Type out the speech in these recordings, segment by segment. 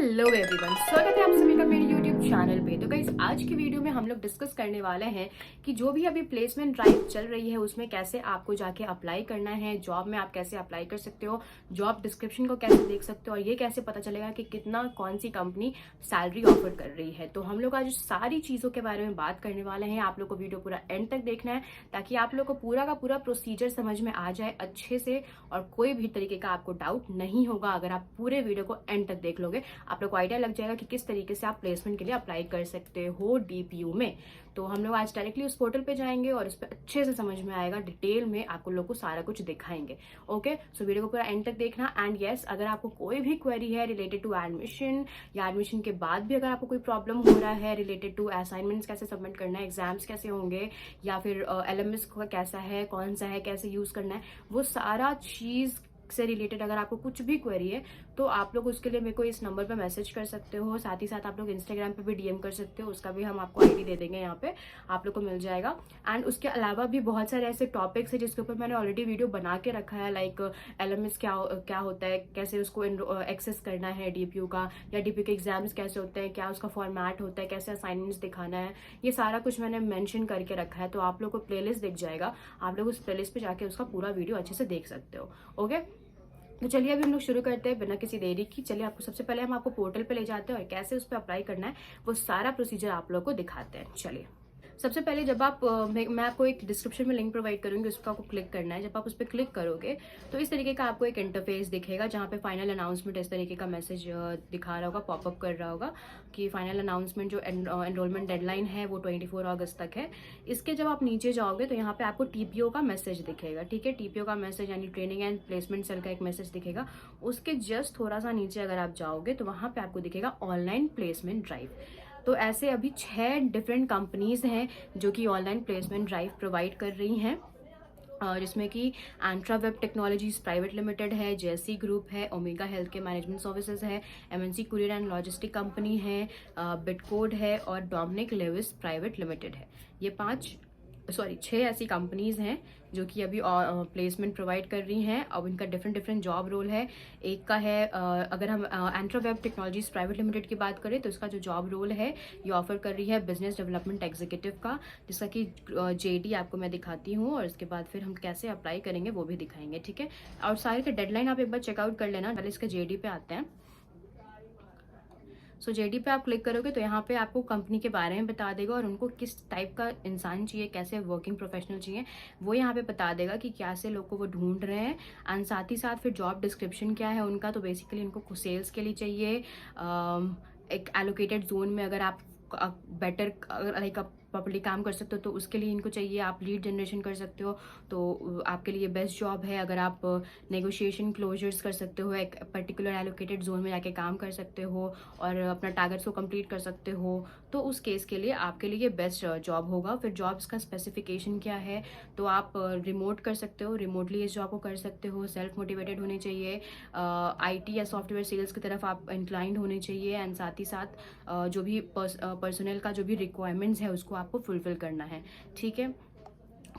Hello everyone, स्वागत है आप सभी का मेरे यूट्यूब चैनल पे। तो गाइस, आज की वीडियो में हम लोग डिस्कस करने वाले हैं कि जो भी अभी प्लेसमेंट ड्राइव चल रही है उसमें कैसे आपको जाके अप्लाई करना है, जॉब में आप कैसे अप्लाई कर सकते हो, जॉब डिस्क्रिप्शन को कैसे देख सकते हो और ये कैसे पता चलेगा कि कितना कौन सी कंपनी सैलरी ऑफर कर रही है। तो हम लोग आज सारी चीज़ों के बारे में बात करने वाले हैं। आप लोग को वीडियो पूरा एंड तक देखना है ताकि आप लोग को पूरा का पूरा प्रोसीजर समझ में आ जाए अच्छे से और कोई भी तरीके का आपको डाउट नहीं होगा। अगर आप पूरे वीडियो को एंड तक देख लोगे आप लोग को आइडिया लग जाएगा कि किस तरीके से आप प्लेसमेंट के लिए अप्लाई कर सकते हो डीपीयू में। तो हम लोग आज डायरेक्टली उस पोर्टल पे जाएंगे और उस पर अच्छे से समझ में आएगा, डिटेल में आपको लोग को सारा कुछ दिखाएंगे। ओके, सो वीडियो को पूरा एंड तक देखना। एंड यस, अगर आपको कोई भी क्वेरी है रिलेटेड टू एडमिशन या एडमिशन के बाद भी अगर आपको कोई प्रॉब्लम हो रहा है रिलेटेड टू असाइनमेंट्स कैसे सबमिट करना है, एग्जाम्स कैसे होंगे या फिर एलएमएस का कैसा है, कौन सा है, कैसे यूज करना है, वो सारा चीज से रिलेटेड अगर आपको कुछ भी क्वेरी है तो आप लोग उसके लिए मेरे को इस नंबर पे मैसेज कर सकते हो। साथ ही साथ आप लोग इंस्टाग्राम पे भी डीएम कर सकते हो, उसका भी हम आपको आईडी दे देंगे, यहाँ पे आप लोग को मिल जाएगा। एंड उसके अलावा भी बहुत सारे ऐसे टॉपिक्स है जिसके ऊपर मैंने ऑलरेडी वीडियो बना के रखा है, लाइक एलएमएस क्या होता है, कैसे उसको एक्सेस करना है डीपीयू का, या डीपीयू के एग्जाम्स कैसे होते हैं, क्या उसका फॉर्मेट होता है, कैसे असाइनमेंट्स दिखाना है, ये सारा कुछ मैंने मेंशन करके रखा है। तो आप लोग को प्लेलिस्ट दिख जाएगा, आप लोग उस प्लेलिस्ट पे जाके उसका पूरा वीडियो अच्छे से देख सकते हो। ओके, तो चलिए अभी हम लोग शुरू करते हैं बिना किसी देरी की। चलिए आपको सबसे पहले हम आपको पोर्टल पे ले जाते हैं और कैसे उस पर अप्लाई करना है वो सारा प्रोसीजर आप लोग को दिखाते हैं। चलिए, सबसे पहले जब आप मैं आपको एक डिस्क्रिप्शन में लिंक प्रोवाइड करूंगी, उस पर आपको क्लिक करना है। जब आप उस पर क्लिक करोगे तो इस तरीके का आपको एक इंटरफेस दिखेगा जहाँ पे फाइनल अनाउंसमेंट इस तरीके का मैसेज दिखा रहा होगा, पॉपअप कर रहा होगा कि फाइनल अनाउंसमेंट जो एनरोलमेंट डेडलाइन है वो 24 अगस्त तक है। इसके जब आप नीचे जाओगे तो यहाँ पे आपको टीपीओ का मैसेज दिखेगा। ठीक है, टीपीओ का मैसेज यानी ट्रेनिंग एंड प्लेसमेंट सेल का एक मैसेज दिखेगा। उसके जस्ट थोड़ा सा नीचे अगर आप जाओगे तो वहाँ पे आपको दिखेगा ऑनलाइन प्लेसमेंट ड्राइव। तो ऐसे अभी 6 डिफरेंट कंपनीज हैं जो कि ऑनलाइन प्लेसमेंट ड्राइव प्रोवाइड कर रही हैं, जिसमें कि एंट्रा वेब टेक्नोलॉजीज प्राइवेट लिमिटेड है, जेसी ग्रुप है, ओमेगा हेल्थ के मैनेजमेंट सर्विसेज है, MNC courier and logistic company है, बिटकोड है और डोमिनिक लेविस प्राइवेट लिमिटेड है। ये 6 ऐसी कंपनीज हैं जो कि अभी प्लेसमेंट प्रोवाइड कर रही हैं। अब इनका डिफरेंट डिफरेंट जॉब रोल है। एक का है अगर हम एंट्रा वेब टेक्नोलॉजीज प्राइवेट लिमिटेड की बात करें तो इसका जो जॉब रोल है ये ऑफर कर रही है बिजनेस डेवलपमेंट एग्जीक्यूटिव का, जिसका कि जेडी आपको मैं दिखाती हूँ और इसके बाद फिर हम कैसे अप्लाई करेंगे वो भी दिखाएंगे। ठीक है, और सारे का डेडलाइन आप एक बार चेकआउट कर लेना। पहले इसका जेडी पे आते हैं। सो जेडी पे आप क्लिक करोगे तो यहाँ पे आपको कंपनी के बारे में बता देगा और उनको किस टाइप का इंसान चाहिए, कैसे वर्किंग प्रोफेशनल चाहिए वो यहाँ पे बता देगा कि कैसे लोग को वो ढूंढ रहे हैं। एंड साथ ही साथ फिर जॉब डिस्क्रिप्शन क्या है उनका, तो बेसिकली उनको सेल्स के लिए चाहिए। एक एलोकेटेड जोन में अगर आप बेटर लाइक आप प्रॉपर्ली काम कर सकते हो तो उसके लिए इनको चाहिए। आप लीड जनरेशन कर सकते हो तो आपके लिए बेस्ट जॉब है। अगर आप नेगोशिएशन क्लोजर्स कर सकते हो, एक पर्टिकुलर एलोकेटेड जोन में जाके काम कर सकते हो और अपना टारगेट्स को कंप्लीट कर सकते हो, तो उस केस के लिए आपके लिए बेस्ट जॉब होगा। फिर जॉब्स का स्पेसिफिकेशन क्या है, तो आप रिमोट कर सकते हो, रिमोटली इस जॉब को कर सकते हो। सेल्फ मोटिवेटेड होने चाहिए, आईटी या सॉफ्टवेयर सेल्स की तरफ आप इंक्लाइंड होने चाहिए। एंड साथ ही साथ जो भी पर्सनल का जो भी रिक्वायरमेंट्स है उसको आपको फुलफिल करना है। ठीक है,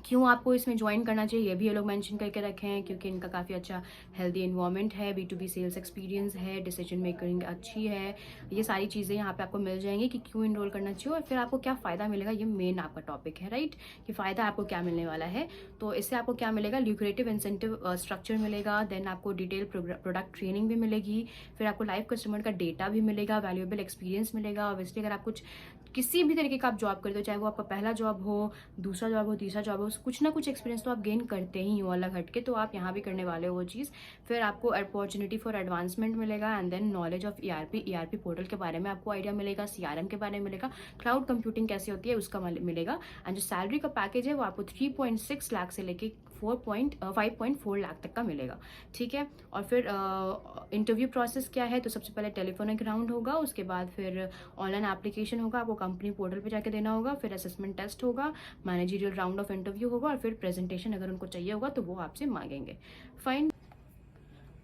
क्यों आपको इसमें ज्वाइन करना चाहिए ये भी ये लोग मेंशन करके रखे हैं, क्योंकि इनका काफ़ी अच्छा हेल्दी एनवायरनमेंट है, B2B सेल्स एक्सपीरियंस है, डिसीजन मेकिंग अच्छी है। ये सारी चीज़ें यहाँ पे आपको मिल जाएंगी कि क्यों इनरोल करना चाहिए और फिर आपको क्या फ़ायदा मिलेगा। ये मेन आपका टॉपिक है, राइट, कि फ़ायदा आपको क्या मिलने वाला है। तो इससे आपको क्या मिलेगा, ल्यूक्रेटिव इंसेंटिव स्ट्रक्चर मिलेगा, देन आपको डिटेल प्रोडक्ट ट्रेनिंग भी मिलेगी, फिर आपको लाइव कस्टमर का डेटा भी मिलेगा, वैल्यूएबल एक्सपीरियंस मिलेगा। ऑब्वियसली अगर आप किसी भी तरीके का आप जॉब करते हो, चाहे वो आपका पहला जॉब हो, दूसरा जॉब हो, तीसरा जॉब हो, कुछ ना कुछ एक्सपीरियंस तो आप गेन करते ही हो अलग हटके, तो आप यहाँ भी करने वाले हो वो चीज़। फिर आपको अपॉर्चुनिटी फॉर एडवांसमेंट मिलेगा and then knowledge of ERP portal के बारे में आपको आइडिया मिलेगा, सीआरएम के बारे में मिलेगा, क्लाउड कंप्यूटिंग कैसे होती है उसका मिलेगा। एंड जो सैलरी का पैकेज है वो आपको 3.6 लाख से लेके 5.4 लाख तक का मिलेगा। ठीक है, और फिर इंटरव्यू प्रोसेस क्या है, तो सबसे पहले टेलीफोनिक राउंड होगा, उसके बाद फिर ऑनलाइन एप्लीकेशन होगा, आपको कंपनी पोर्टल पे जाके देना होगा, फिर असेसमेंट टेस्ट होगा, मैनेजरियल राउंड ऑफ इंटरव्यू होगा और फिर प्रेजेंटेशन अगर उनको चाहिए होगा तो वो आपसे मांगेंगे। फाइन,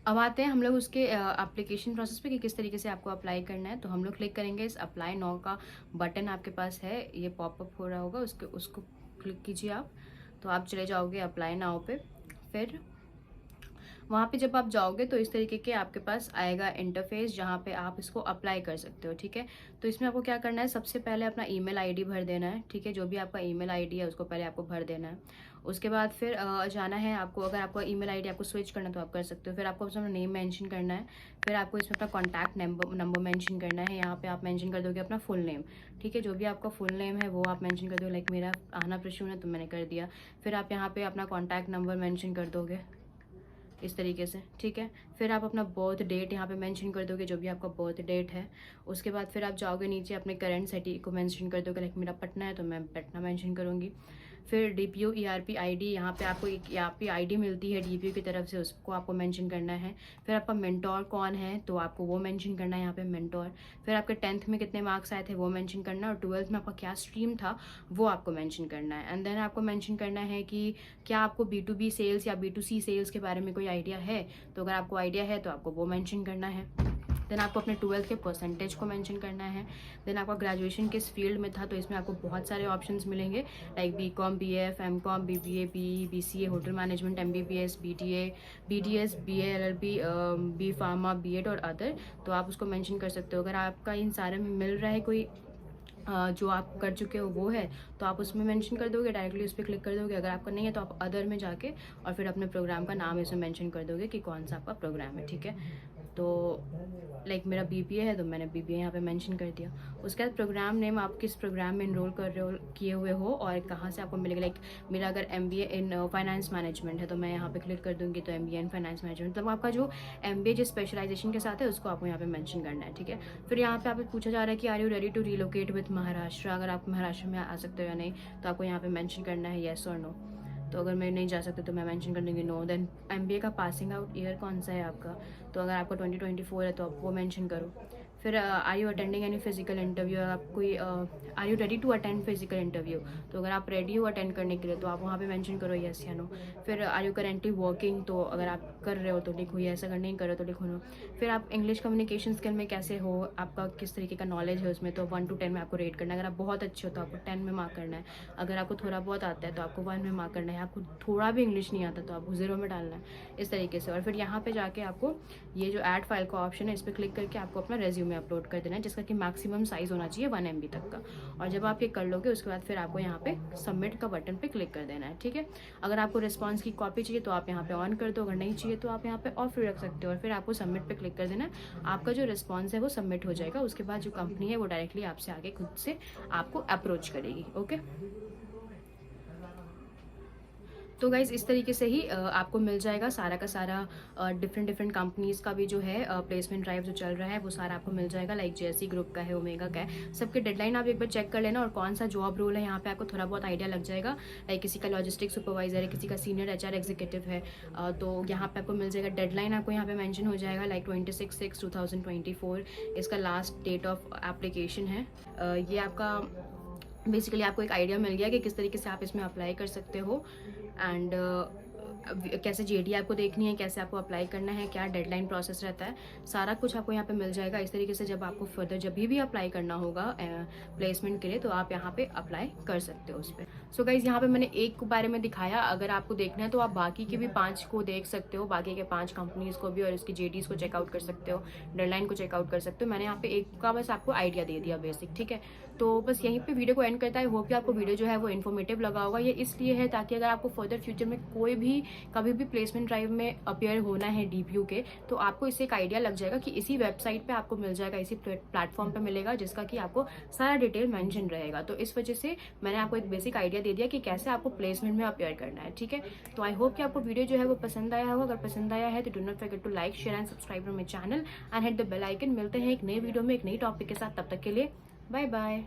अब आते हैं हम लोग उसके एप्लीकेशन प्रोसेस पे कि किस तरीके से आपको अप्लाई करना है। तो हम लोग क्लिक करेंगे, इस अप्लाई नाउ का बटन आपके पास है, ये पॉपअप हो रहा होगा, उसको क्लिक कीजिए आप, तो आप चले जाओगे अप्लाई नाउ पे। फिर वहाँ पे जब आप जाओगे तो इस तरीके के आपके पास आएगा इंटरफेस, जहाँ पे आप इसको अप्लाई कर सकते हो। ठीक है, तो इसमें आपको क्या करना है, सबसे पहले अपना ईमेल आईडी भर देना है। ठीक है, जो भी आपका ईमेल आईडी है उसको पहले आपको भर देना है। उसके बाद फिर जाना है आपको, अगर आपको ईमेल आईडी आपको स्विच करना है तो आप कर सकते हो। फिर आपको उसमें नेम मेंशन करना है, फिर आपको इसमें अपना कॉन्टैक्ट नंबर मेंशन करना है। यहाँ पे आप मेंशन कर दोगे अपना फुल नेम। ठीक है, जो भी आपका फुल नेम है वो आप मेंशन कर दोगे। लाइक मेरा आहना प्रसून है तो मैंने कर दिया। फिर आप यहाँ पे अपना कॉन्टैक्ट नंबर मेंशन कर दोगे इस तरीके से। ठीक है, फिर आप अपना बर्थ डेट यहाँ पे मेंशन कर दोगे, जो भी आपका बर्थ डेट है। उसके बाद फिर आप जाओगे नीचे, अपने करंट सिटी को मेंशन कर दोगे। लाइक मेरा पटना है तो मैं पटना मेंशन करूँगी। फिर डीपीयू ईआरपी आईडी, यहाँ पे आपको एक ईआरपी आईडी मिलती है डीपीयू की तरफ से, उसको आपको मेंशन करना है। फिर आपका मेंटोर कौन है तो आपको वो मेंशन करना है यहाँ पे मेंटोर। फिर आपके 10th में कितने मार्क्स आए थे वो मेंशन करना है, और 12th में आपका क्या स्ट्रीम था वो आपको मेंशन करना है। एंड देन आपको मेंशन करना है कि क्या आपको B2B सेल्स या B2C सेल्स के बारे में कोई आइडिया है, तो अगर आपको आइडिया है तो आपको वो मेंशन करना है। देन आपको अपने 12th के परसेंटेज को मेंशन करना है। देन आपका ग्रेजुएशन किस फील्ड में था, तो इसमें आपको बहुत सारे ऑप्शंस मिलेंगे, like BCom, BF, MCom, BBA, BE, BCA, hotel management, MBBS, BTA, BDS, BA, LLB, B pharma, B.Ed और अदर, तो आप उसको मेंशन कर सकते हो। अगर आपका इन सारे में मिल रहा है कोई जो आप कर चुके हो वो है, तो आप उसमें मेंशन कर दोगे, डायरेक्टली उस पर क्लिक कर दोगे। अगर आपका नहीं है तो आप अदर में जाके और फिर अपने प्रोग्राम का नाम इसमें मेंशन कर दोगे कि कौन सा आपका प्रोग्राम है। ठीक है, तो लाइक मेरा BBA है तो मैंने BBA यहाँ पे मेंशन कर दिया। उसके बाद प्रोग्राम नेम, आप किस प्रोग्राम में इनरोल कर रहे हो, किए हुए हो और कहाँ से आपको मिलेगा। लाइक मेरा अगर MBA इन फाइनेंस मैनेजमेंट है तो मैं यहाँ पे क्लिक कर दूँगी, तो MBA इन फाइनेंस मैनेजमेंट, मतलब आपका जो MBA जिस स्पेशलाइजेशन के साथ है उसको आपको यहाँ पे मेंशन करना है। ठीक है, फिर यहाँ पे आपको पूछा जा रहा है कि are you ready to relocate with Maharashtra, अगर आप महाराष्ट्र में आ सकते हो या नहीं, तो आपको यहाँ पे मेंशन करना है येस और नो। तो अगर मैं नहीं जा सकते तो मैं मेंशन कर दूँगी नो। देन MBA का पासिंग आउट ईयर कौन सा है आपका, तो अगर आपका 2024 है तो आप वो मेंशन करो। फिर are you attending any physical interview, आप कोई are you ready to attend physical interview, तो अगर आप रेडी हो अटेंड करने के लिए तो आप वहाँ पे मेंशन करो येस या नो। फिर आर यू करेंटली वर्किंग, तो अगर आप कर रहे हो तो लिखो येस, अगर नहीं कर रहे हो तो लिखो नो। फिर आप इंग्लिश कम्युनिकेशन स्किल में कैसे हो, आपका किस तरीके का नॉलेज है उसमें, तो 1 to 10 में आपको रेट करना है। अगर आप बहुत अच्छे हो तो आपको 10 में मार्क करना है। अगर आपको थोड़ा बहुत आता है तो आपको 1 में मार्क करना है। आपको थोड़ा भी इंग्लिश नहीं आता तो आपको 0 में डालना है, इस तरीके से। और फिर यहाँ पे जाके आपको ये जो ऐड फाइल का ऑप्शन है इस पर क्लिक करके आपको अपना रेज्यूमे अपलोड कर देना है, जिसका कि मैक्सिमम साइज होना चाहिए 1 MB तक का। और जब आप ये कर लोगे उसके बाद फिर आपको यहाँ पे सबमिट का बटन पे क्लिक कर देना है। ठीक है, अगर आपको रिस्पॉन्स की कॉपी चाहिए तो आप यहाँ पे ऑन कर दो, अगर नहीं चाहिए तो आप यहाँ पे ऑफ रख सकते हो। और फिर आपको सबमिट पे क्लिक कर देना है, आपका जो रिस्पॉन्स है वो सबमिट हो जाएगा। उसके बाद जो कंपनी है वो डायरेक्टली आपसे आगे खुद से आपको अप्रोच करेगी। ओके, तो गाइज़ इस तरीके से ही आपको मिल जाएगा सारा का सारा डिफरेंट कंपनीज़ का भी जो है प्लेसमेंट ड्राइव जो चल रहा है वो सारा आपको मिल जाएगा। लाइक जैसी ग्रुप का है, ओमेगा का है, सबके डेडलाइन आप एक बार चेक कर लेना, और कौन सा जॉब रोल है यहाँ पे आपको थोड़ा बहुत आइडिया लग जाएगा। लाइक किसी का लॉजिस्टिक सुपरवाइजर है, किसी का सीनियर HR एग्जीक्यूटिव है, तो यहाँ पे आपको मिल जाएगा। डेडलाइन आपको यहाँ पे मेंशन हो जाएगा, लाइक 26/6/2024 इसका लास्ट डेट ऑफ एप्लीकेशन है। ये आपका बेसिकली आपको एक आइडिया मिल गया कि किस तरीके से आप इसमें अप्लाई कर सकते हो, एंड कैसे JD आपको देखनी है, कैसे आपको अप्लाई करना है, क्या डेडलाइन प्रोसेस रहता है, सारा कुछ आपको यहाँ पे मिल जाएगा। इस तरीके से जब आपको फर्दर जब भी अप्लाई करना होगा प्लेसमेंट के लिए तो आप यहाँ पे अप्लाई कर सकते हो उस पर। सो गाइज यहाँ पे मैंने एक के बारे में दिखाया, अगर आपको देखना है तो आप बाकी के भी 5 को देख सकते हो, बाकी के 5 कंपनीज़ को भी, और इसकी JDs को चेकआउट कर सकते हो, डेडलाइन को चेकआउट कर सकते हो। मैंने यहाँ पे एक का बस आपको आइडिया दे दिया बेसिक। ठीक है, तो बस यहीं पे वीडियो को एंड करता है। होप कि आपको वीडियो जो है वो इन्फॉर्मेटिव लगा होगा। ये इसलिए है ताकि अगर आपको फर्दर फ्यूचर में कोई भी कभी भी प्लेसमेंट ड्राइव में अपीयर होना है DPU के, तो आपको इससे एक आइडिया लग जाएगा कि इसी वेबसाइट पे आपको मिल जाएगा, इसी प्लेटफॉर्म पे मिलेगा, जिसका कि आपको सारा डिटेल मेंशन रहेगा। तो इस वजह से मैंने आपको एक बेसिक आइडिया दे दिया कि कैसे आपको प्लेसमेंट में अपीयर करना है। ठीक है, तो आई होप कि आपको वीडियो जो है वो पसंद आया होगा। अगर पसंद आया है तो do not forget to like, share and subscribe my channel and hit the bell icon. मिलते हैं एक नए वीडियो में एक नई टॉपिक के साथ, तब तक के लिए बाय बाय।